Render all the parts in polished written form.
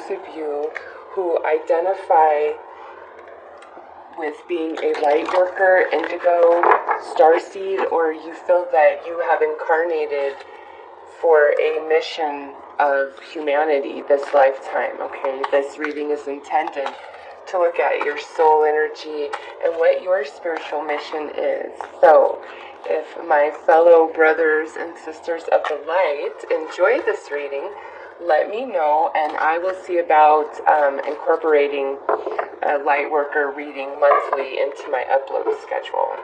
those of you who identify with being a light worker, indigo, starseed, or you feel that you have incarnated for a mission of humanity this lifetime, okay? This reading is intended to look at your soul energy and what your spiritual mission is. So, if my fellow brothers and sisters of the light enjoy this reading, let me know, and I will see about incorporating a light worker reading monthly into my upload schedule.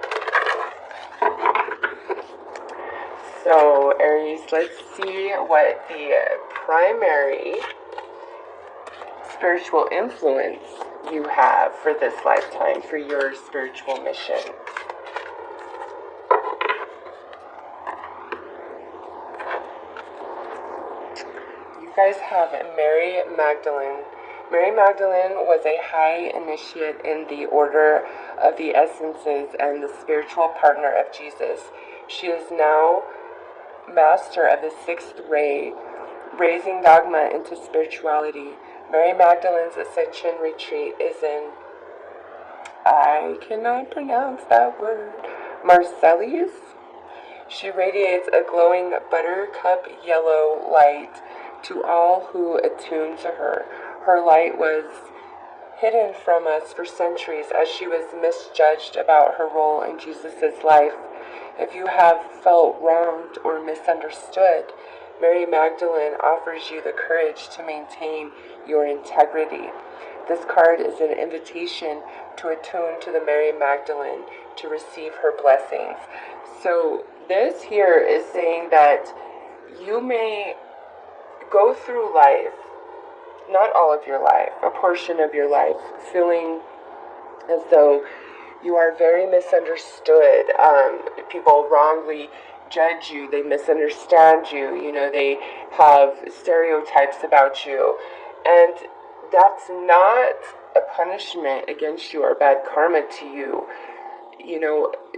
So, Aries, let's see what the primary spiritual influence you have for this lifetime, for your spiritual mission. You guys have Mary Magdalene. Mary Magdalene was a high initiate in the order of the essences and the spiritual partner of Jesus. She is now master of the sixth ray, raising dogma into spirituality. Mary Magdalene's ascension retreat is in, I cannot pronounce that word, Marseilles. She radiates a glowing buttercup yellow light to all who attune to her. Her light was hidden from us for centuries as she was misjudged about her role in Jesus' life. If you have felt wronged or misunderstood, Mary Magdalene offers you the courage to maintain your integrity. This card is an invitation to attune to the Mary Magdalene to receive her blessings. So this here is saying that you may go through life, not all of your life, a portion of your life, feeling as though you are very misunderstood. People wrongly judge you, they misunderstand you, they have stereotypes about you. And that's not a punishment against you or bad karma to you.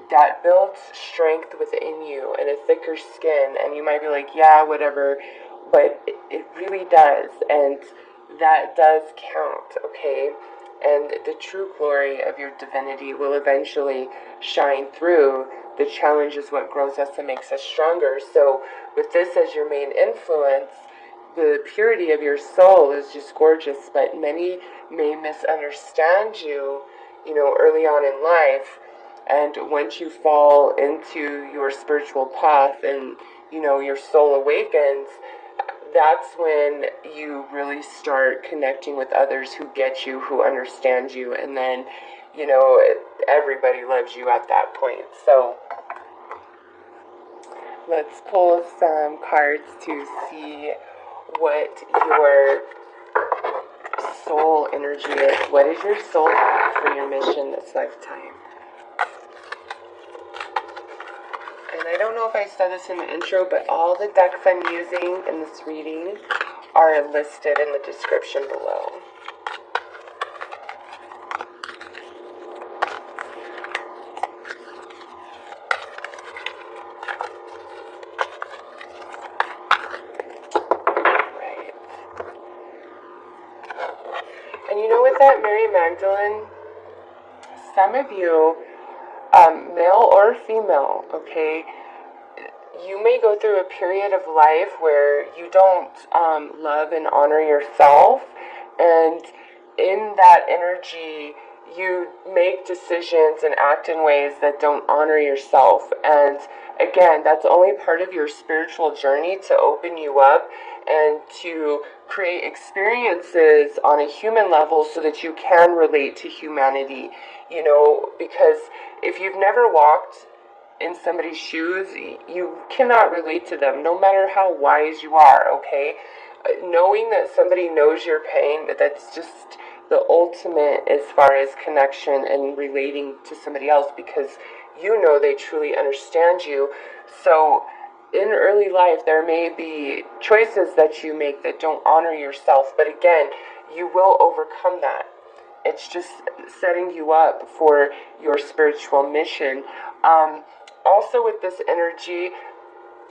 That builds strength within you and a thicker skin. And you might be like, yeah, whatever. But it really does. And that does count, okay? And the true glory of your divinity will eventually shine through. The challenge is what grows us and makes us stronger. So with this as your main influence, the purity of your soul is just gorgeous, but many may misunderstand you, early on in life. And once you fall into your spiritual path and, your soul awakens, that's when you really start connecting with others who get you, who understand you, and then, everybody loves you at that point. So let's pull some cards to see what your soul energy is. What is your soul path for your mission this lifetime? And I don't know if I said this in the intro, but all the decks I'm using in this reading are listed in the description below. Right. And with that Mary Magdalene, some of you, male or female, okay, you may go through a period of life where you don't love and honor yourself, and in that energy you make decisions and act in ways that don't honor yourself. And again, that's only part of your spiritual journey to open you up and to create experiences on a human level so that you can relate to humanity, because if you've never walked in somebody's shoes, you cannot relate to them, no matter how wise you are, okay? Knowing that somebody knows your pain, that's just the ultimate as far as connection and relating to somebody else, because they truly understand you. So in early life, there may be choices that you make that don't honor yourself, but again, you will overcome that. It's just setting you up for your spiritual mission. Also with this energy,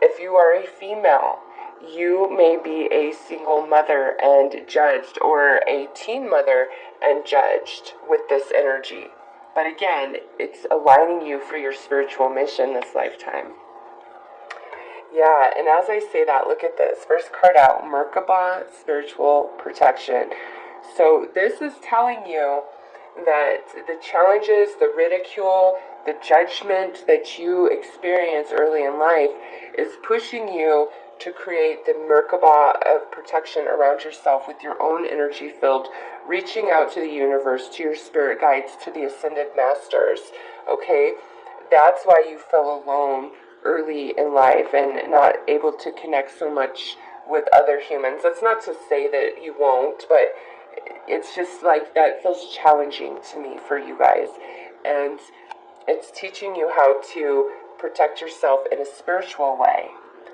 if you are a female, you may be a single mother and judged, or a teen mother and judged with this energy. But again, it's aligning you for your spiritual mission this lifetime. Yeah, and as I say that, look at this. First card out, Merkaba, spiritual protection. So this is telling you that the challenges, the ridicule, the judgment that you experience early in life is pushing you to create the Merkaba of protection around yourself with your own energy field, reaching out to the universe, to your spirit guides, to the ascended masters, okay? That's why you feel alone early in life and not able to connect so much with other humans. That's not to say that you won't, but it's just like that feels challenging to me for you guys. And it's teaching you how to protect yourself in a spiritual way.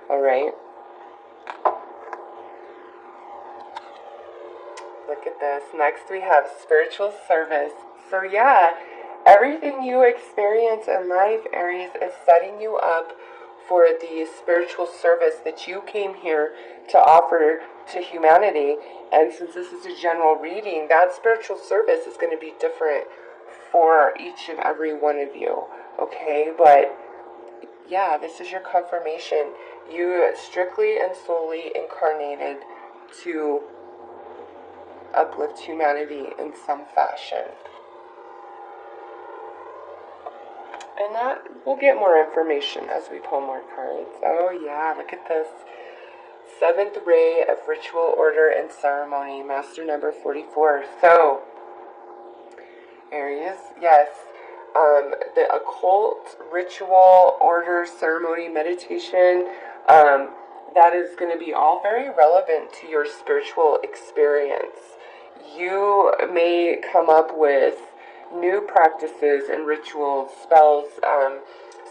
All right? Look at this. Next we have spiritual service. So yeah, everything you experience in life, Aries, is setting you up for the spiritual service that you came here to offer to humanity. And since this is a general reading, that spiritual service is going to be different for each and every one of you. Okay, but yeah, this is your confirmation. You strictly and solely incarnated to uplift humanity in some fashion. And that, we'll get more information as we pull more cards. Oh yeah, look at this. Seventh ray of ritual, order, and ceremony, master number 44. So, Aries, yes, the occult, ritual, order, ceremony, meditation, that is going to be all very relevant to your spiritual experience. You may come up with new practices and rituals, spells.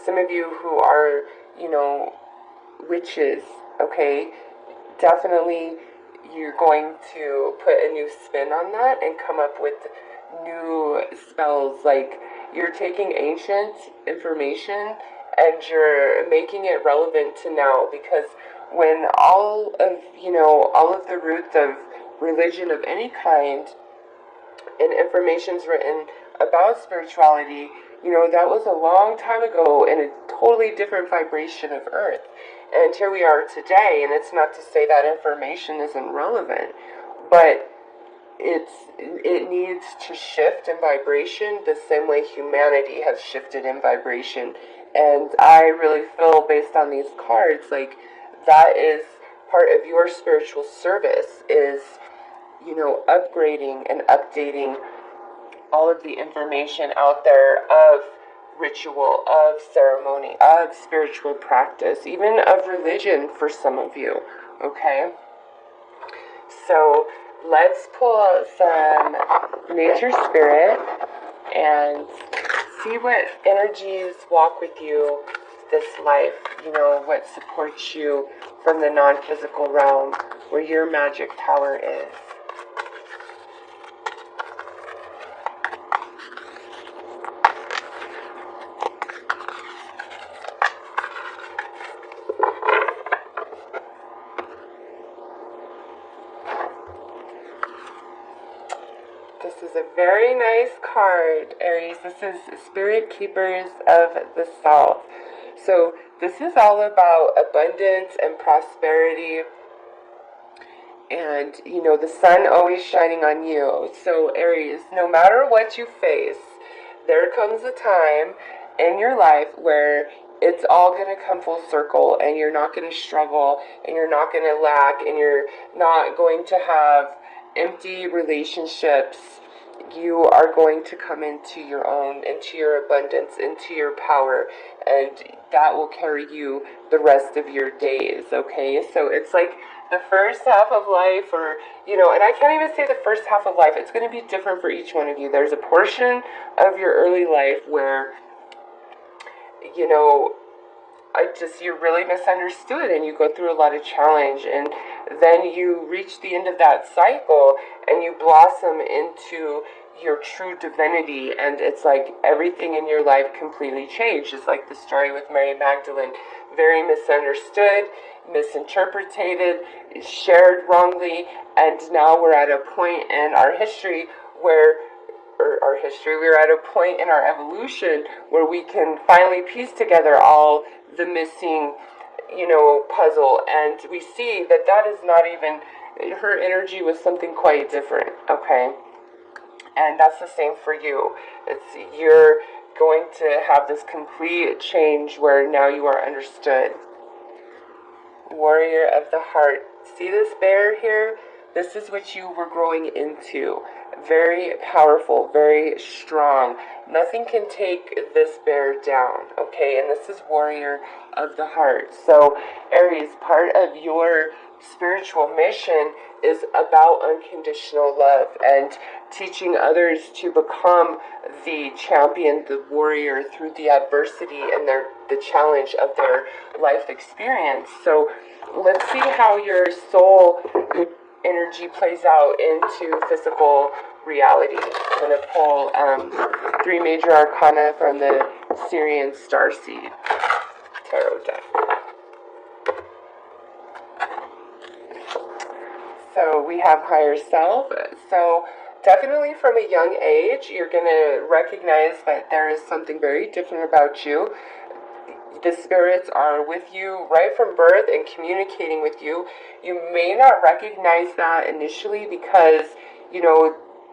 Some of you who are, witches, okay, definitely you're going to put a new spin on that and come up with new spells. Like, you're taking ancient information and you're making it relevant to now, because when all of the roots of religion of any kind and information's written about spirituality, that was a long time ago in a totally different vibration of Earth. And here we are today, and it's not to say that information isn't relevant, but it needs to shift in vibration the same way humanity has shifted in vibration. And I really feel, based on these cards, like that is part of your spiritual service, is upgrading and updating all of the information out there of ritual, of ceremony, of spiritual practice, even of religion for some of you, okay? So let's pull some nature spirit and see what energies walk with you this life, what supports you from the non-physical realm where your magic tower is. This is a very nice card, Aries. This is Spirit Keepers of the South. So this is all about abundance and prosperity, and the sun always shining on you. So Aries, no matter what you face, there comes a time in your life where it's all going to come full circle, and you're not going to struggle, and you're not going to lack, and you're not going to have empty relationships. You are going to come into your own, into your abundance, into your power, and that will carry you the rest of your days, okay? So it's like the first half of life, or, and I can't even say the first half of life. It's going to be different for each one of you. There's a portion of your early life where, you're really misunderstood and you go through a lot of challenge, and then you reach the end of that cycle and you blossom into your true divinity, and it's like everything in your life completely changed. It's like the story with Mary Magdalene. Very misunderstood, misinterpreted, shared wrongly, and now we're at a point in our history we're at a point in our evolution where we can finally piece together all the missing, puzzle, and we see that that is not even, her energy was something quite different, okay? And that's the same for you. You're going to have this complete change where now you are understood. Warrior of the heart. See this bear here? This is what you were growing into. Very powerful, very strong. Nothing can take this bear down, okay? And this is warrior of the heart. So, Aries, part of your spiritual mission is about unconditional love and teaching others to become the champion, the warrior through the adversity and the challenge of their life experience. So let's see how your soul energy plays out into physical reality. I'm going to pull 3 major arcana from the Syrian Starseed tarot deck. So we have higher self. So definitely from a young age, you're going to recognize that there is something very different about you. The spirits are with you right from birth and communicating with you. You may not recognize that initially because,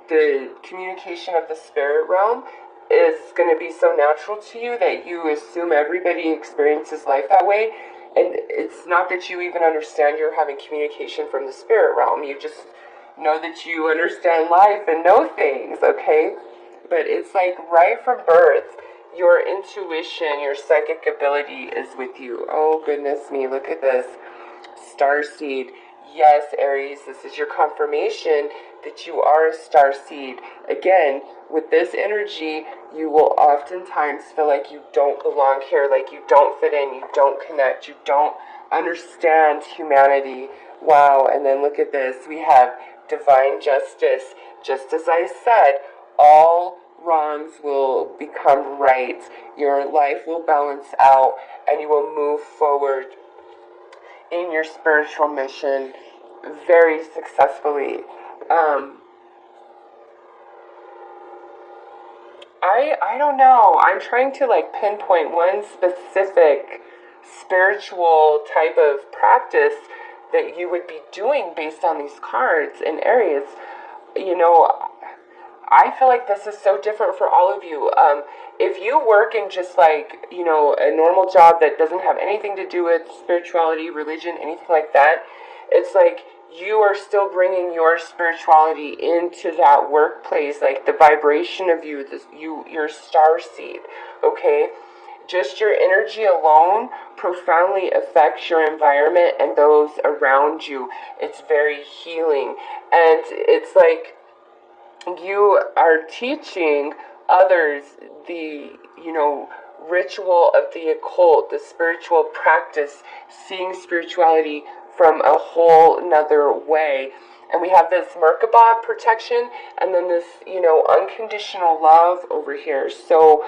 the communication of the spirit realm is going to be so natural to you that you assume everybody experiences life that way. And it's not that you even understand you're having communication from the spirit realm. You just know that you understand life and know things, okay? But it's like right from birth, your intuition, your psychic ability is with you. Oh, goodness me, look at this. Starseed. Yes, Aries, this is your confirmation that you are a starseed. Again, with this energy, you will oftentimes feel like you don't belong here, like you don't fit in, you don't connect, you don't understand humanity. Wow, and then look at this. We have divine justice. Just as I said, all wrongs will become right. Your life will balance out, and you will move forward in your spiritual mission very successfully. I don't know. I'm trying to pinpoint one specific spiritual type of practice that you would be doing based on these cards in Aries. I feel like this is so different for all of you. If you work in just a normal job that doesn't have anything to do with spirituality, religion, anything like that, it's like you are still bringing your spirituality into that workplace, like the vibration of you, your star seed, okay? Just your energy alone profoundly affects your environment and those around you. It's very healing. And it's like you are teaching others the, ritual of the occult, the spiritual practice, seeing spirituality from a whole nother way. And we have this Merkabah protection and then this, unconditional love over here. So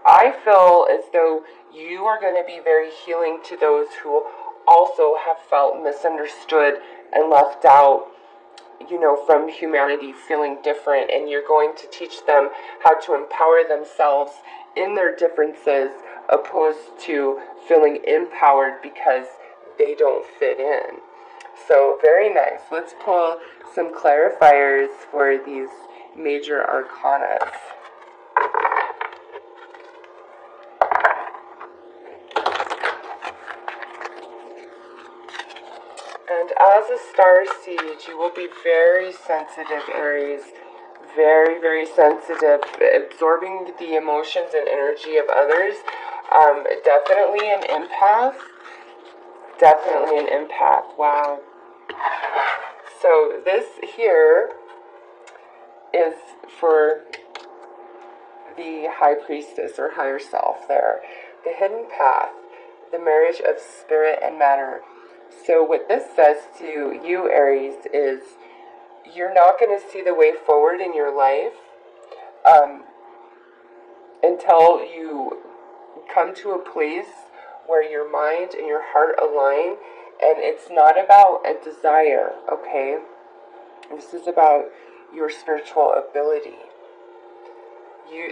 I feel as though you are going to be very healing to those who also have felt misunderstood and left out, from humanity, feeling different, and you're going to teach them how to empower themselves in their differences opposed to feeling empowered because they don't fit in. So very nice. Let's pull some clarifiers for these major arcana. And as a star seed, you will be very sensitive, Aries. Very, very sensitive, absorbing the emotions and energy of others. Definitely an empath. Definitely an empath. Wow. So this here is for the high priestess or higher self there. The hidden path, the marriage of spirit and matter. So what this says to you, Aries, is you're not going to see the way forward in your life until you come to a place where your mind and your heart align And it's not about a desire, okay? This is about your spiritual ability.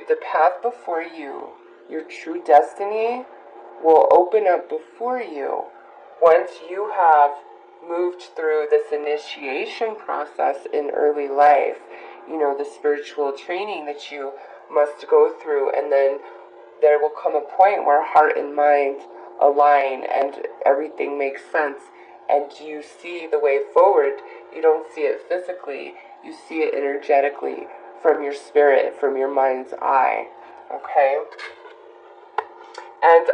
The path before you, your true destiny, will open up before you once you have moved through this initiation process in early life. You know, the spiritual training that you must go through, and then there will come a point where heart and mind align and everything makes sense, and you see the way forward. You don't see it physically, you see it energetically from your spirit, from your mind's eye, okay? And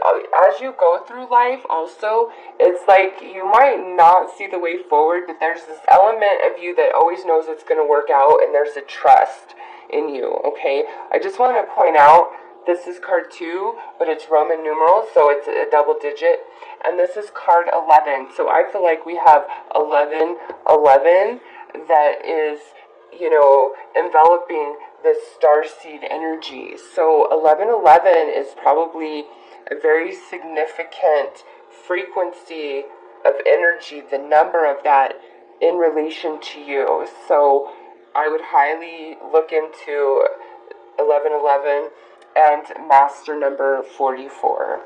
as you go through life also, it's like you might not see the way forward, but there's this element of you that always knows it's going to work out, and there's a trust in you, okay? I just want to point out, this is card 2, but it's Roman numerals, so it's a double digit. And this is card 11. So I feel like we have 11 that is, you know, enveloping the starseed energy. So 1111 is probably a very significant frequency of energy, the number of that in relation to you. So I would highly look into 1111 and master number 44.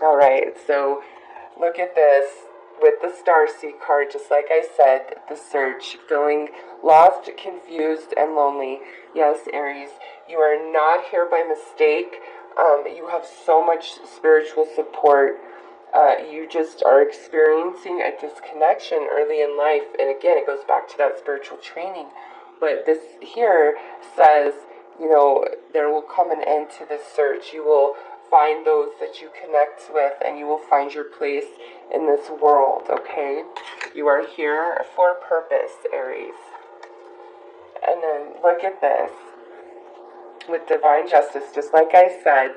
All right, so look at this with the Starseed card. Just like I said, the search, feeling lost, confused, and lonely. Yes, Aries, you are not here by mistake. You have so much spiritual support. You just are experiencing a disconnection early in life. And again, it goes back to that spiritual training. But this here says, you know, there will come an end to this search. You will find those that you connect with, and you will find your place in this world, okay? You are here for a purpose, Aries. And then look at this. With divine justice, just like I said,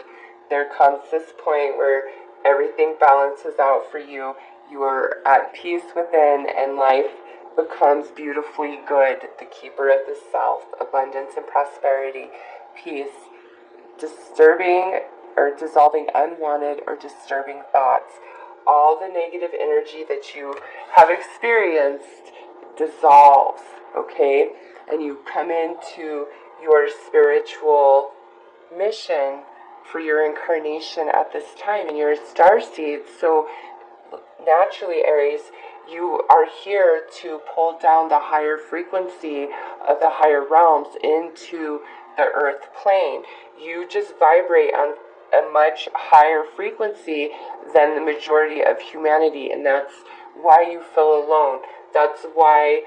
there comes this point where everything balances out for you. You are at peace within, and life becomes beautifully good. The keeper of the self, abundance and prosperity, peace, disturbing or dissolving unwanted or disturbing thoughts. All the negative energy that you have experienced dissolves, okay? And you come into your spiritual mission for your incarnation at this time, and you're a starseed. So naturally, Aries, you are here to pull down the higher frequency of the higher realms into the earth plane. You just vibrate on a much higher frequency than the majority of humanity, and that's why you feel alone. That's why,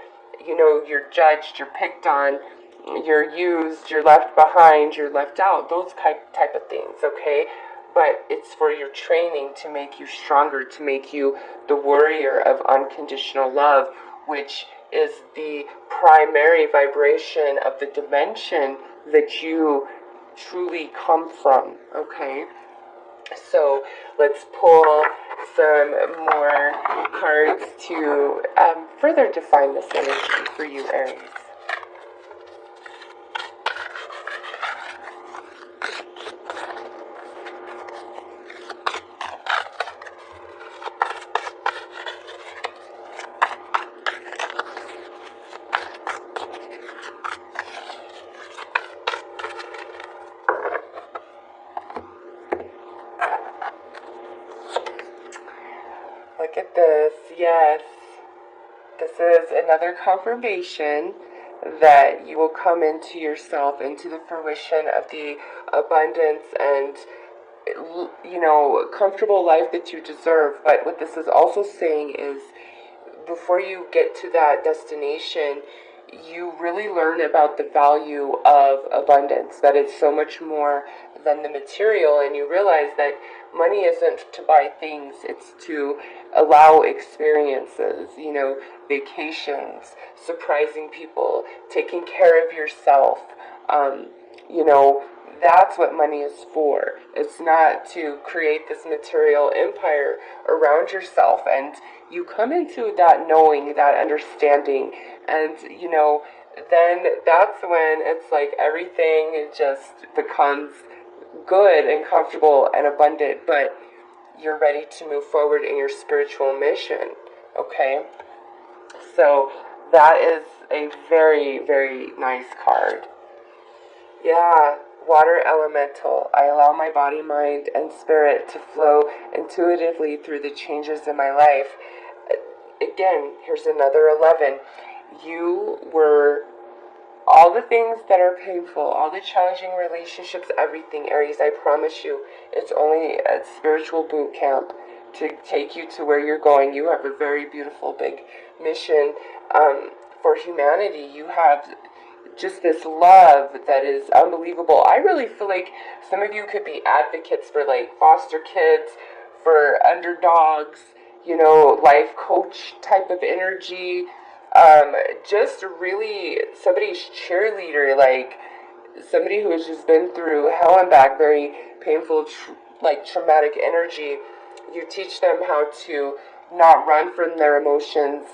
you know, you're judged, you're picked on, you're used, you're left behind, you're left out, those type of things, okay? But it's for your training to make you stronger, to make you the warrior of unconditional love, which is the primary vibration of the dimension that you truly come from, okay? So let's pull some more cards to further define this energy for you, Aries. Look at this, yes. This is another confirmation that you will come into yourself, into the fruition of the abundance and, you know, comfortable life that you deserve. But what this is also saying is, before you get to that destination, you really learn about the value of abundance, that it's so much more than the material, and you realize that money isn't to buy things, it's to allow experiences, you know, vacations, surprising people, taking care of yourself, you know, that's what money is for. It's not to create this material empire around yourself. And you come into that knowing, that understanding, and, you know, then that's when it's like everything just becomes good and comfortable and abundant, but you're ready to move forward in your spiritual mission. Okay, so that is a very, very nice card. Yeah, water elemental. I allow my body, mind, and spirit to flow intuitively through the changes in my life. Again, here's another 11. You were all the things that are painful, all the challenging relationships, everything, Aries, I promise you, it's only a spiritual boot camp to take you to where you're going. You have a very beautiful, big mission for humanity. You have just this love that is unbelievable. I really feel like some of you could be advocates for like foster kids, for underdogs, life coach type of energy. Just really somebody's cheerleader, like somebody who has just been through hell and back, very painful, traumatic energy. You teach them how to not run from their emotions,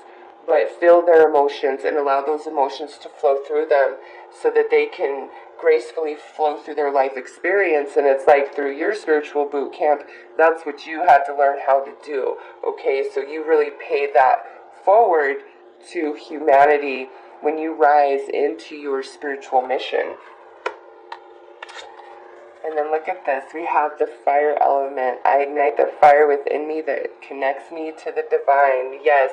but feel their emotions and allow those emotions to flow through them so that they can gracefully flow through their life experience. And it's like through your spiritual boot camp, that's what you had to learn how to do. Okay, so you really pay that forward to humanity when you rise into your spiritual mission. And then look at this. We have the fire element. I ignite the fire within me that connects me to the divine. Yes,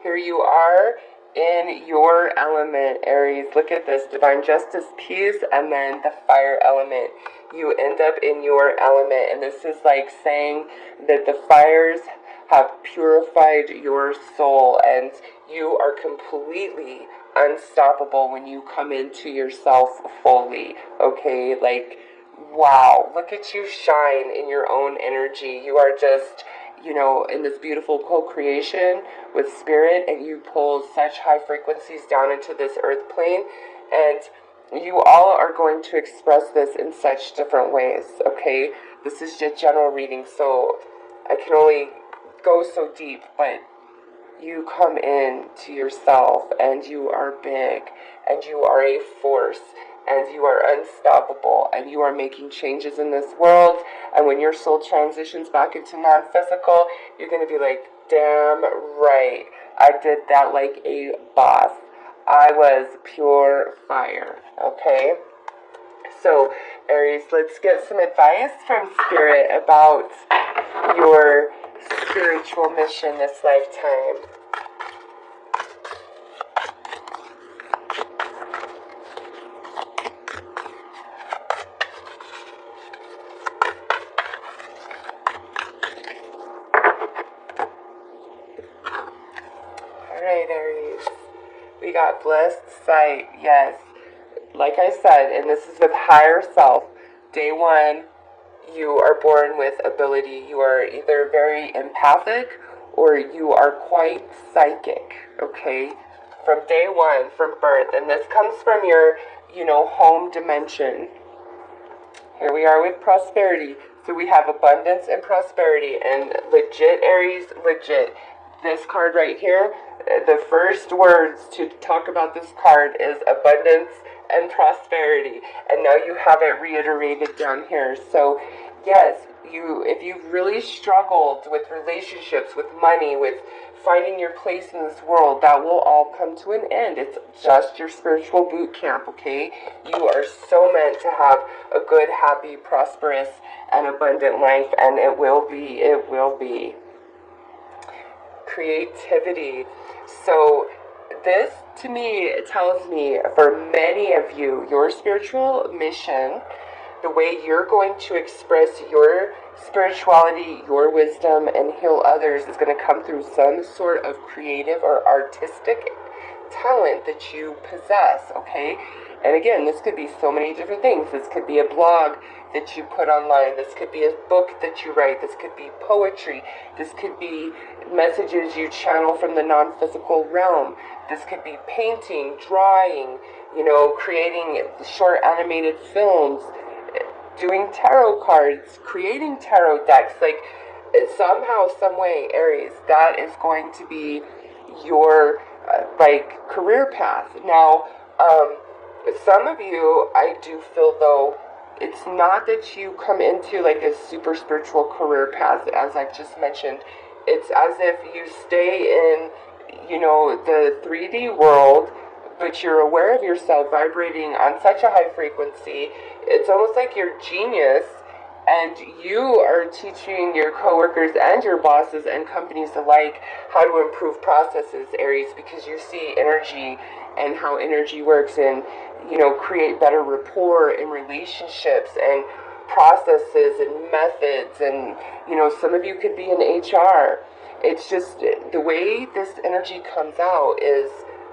here you are in your element, Aries. Look at this. Divine justice, peace, and then the fire element. You end up in your element. And this is like saying that the fires have purified your soul and you are completely unstoppable when you come into yourself fully. Okay, like, wow, look at you shine in your own energy. You are just, in this beautiful co-creation with spirit, and you pull such high frequencies down into this earth plane, and you all are going to express this in such different ways, okay? This is just general reading, so I can only go so deep, but you come in to yourself, and you are big, and you are a force, and you are unstoppable, and you are making changes in this world. And when your soul transitions back into non-physical, you're going to be like, damn right, I did that like a boss. I was pure fire. Okay, so Aries, let's get some advice from Spirit about your spiritual mission this lifetime. Alright, Aries. We got blessed sight, yes. Like I said, and this is with higher self. Day one, you are born with ability. You are either very empathic or you are quite psychic, okay? From day one, from birth. And this comes from your, home dimension. Here we are with prosperity. So we have abundance and prosperity. And legit, Aries, legit. This card right here, the first words to talk about this card is abundance and prosperity. And now you have it reiterated down here. So yes, if you've really struggled with relationships, with money, with finding your place in this world, that will all come to an end. It's just your spiritual boot camp, okay? You are so meant to have a good, happy, prosperous, and abundant life, and it will be. It will be. Creativity. So this to me tells me for many of you, your spiritual mission, the way you're going to express your spirituality, your wisdom, and heal others is going to come through some sort of creative or artistic talent that you possess, okay? And again, this could be so many different things. This could be a blog that you put online. This could be a book that you write. This could be poetry. This could be messages you channel from the non-physical realm. This could be painting, drawing, creating short animated films, doing tarot cards, creating tarot decks. Like, somehow, some way, Aries, that is going to be your career path. Now, some of you, I do feel though, it's not that you come into like a super spiritual career path, as I've just mentioned. It's as if you stay in, the 3D world, but you're aware of yourself vibrating on such a high frequency. It's almost like you're genius, and you are teaching your coworkers and your bosses and companies alike how to improve processes, Aries, because you see energy and how energy works, and create better rapport in relationships and processes and methods. And some of you could be in HR. It's just the way this energy comes out is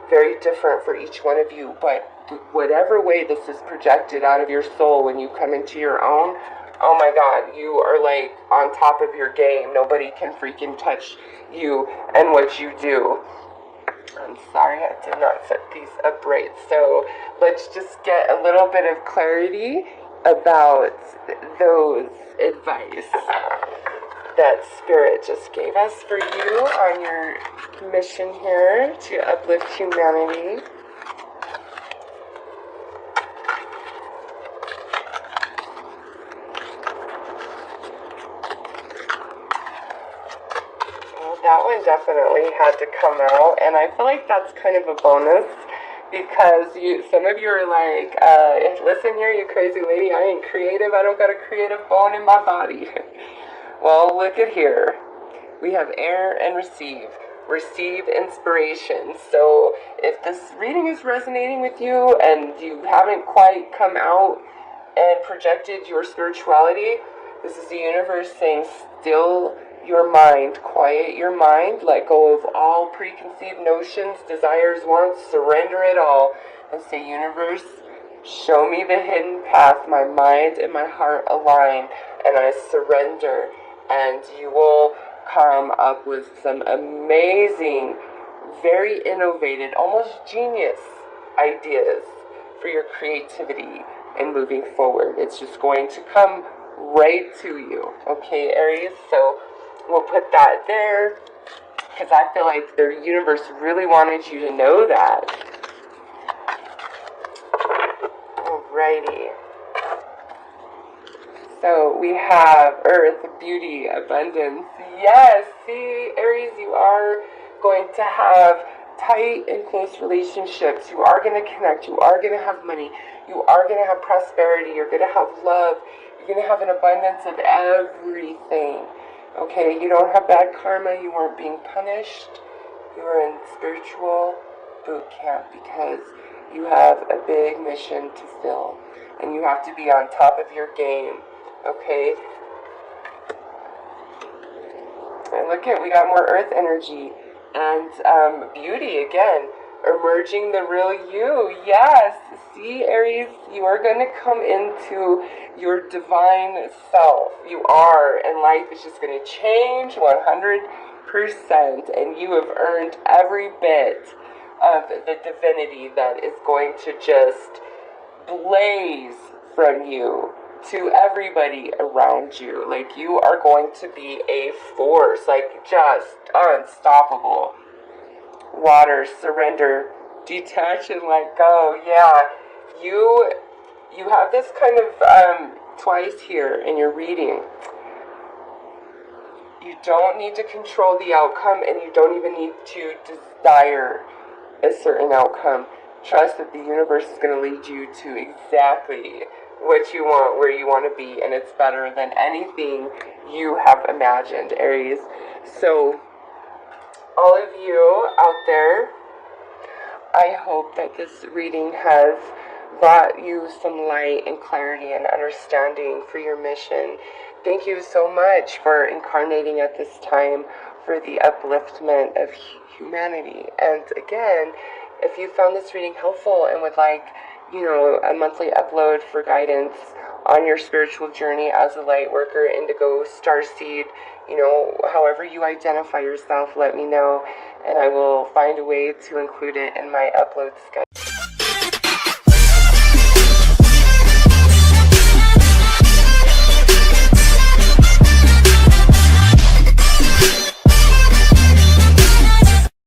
very different for each one of you, but whatever way this is projected out of your soul when you come into your own, oh my God, you are like on top of your game. Nobody can freaking touch you and what you do. I'm sorry, I did not set these up right. So let's just get a little bit of clarity about those advice that Spirit just gave us for you on your mission here to uplift humanity. Well, that one definitely had to come out, and I feel like that's kind of a bonus, because some of you are like, listen here, you crazy lady, I ain't creative, I don't got a creative bone in my body. Well, look at here. We have air and receive. Receive inspiration. So if this reading is resonating with you and you haven't quite come out and projected your spirituality, this is the universe saying, still your mind, quiet your mind, let go of all preconceived notions, desires, wants, surrender it all, and say, universe, show me the hidden path, my mind and my heart align, and I surrender. And you will come up with some amazing, very innovative, almost genius ideas for your creativity and moving forward. It's just going to come right to you. Okay, Aries? So we'll put that there, because I feel like the universe really wanted you to know that. Alrighty. So we have Earth, beauty, abundance. Yes, see, Aries, you are going to have tight and close relationships. You are going to connect. You are going to have money. You are going to have prosperity. You're going to have love. You're going to have an abundance of everything. Okay, you don't have bad karma. You weren't being punished. You are in spiritual boot camp because you have a big mission to fill. And you have to be on top of your game. Okay, and look at, we got more earth energy and beauty again, emerging the real you. Yes, see, Aries, you are going to come into your divine self. You are, and life is just going to change 100%, and you have earned every bit of the divinity that is going to just blaze from you to everybody around you. Like, you are going to be a force, like just unstoppable. Water, surrender, detach and let go. Yeah, you have this kind of twice here in your reading. You don't need to control the outcome, and you don't even need to desire a certain outcome. Trust that the universe is going to lead you to exactly what you want, where you want to be, and it's better than anything you have imagined, Aries. So, all of you out there, I hope that this reading has brought you some light and clarity and understanding for your mission. Thank you so much for incarnating at this time for the upliftment of humanity. And again, if you found this reading helpful and would like, a monthly upload for guidance on your spiritual journey as a light worker, indigo, starseed, however you identify yourself, let me know, and I will find a way to include it in my upload schedule.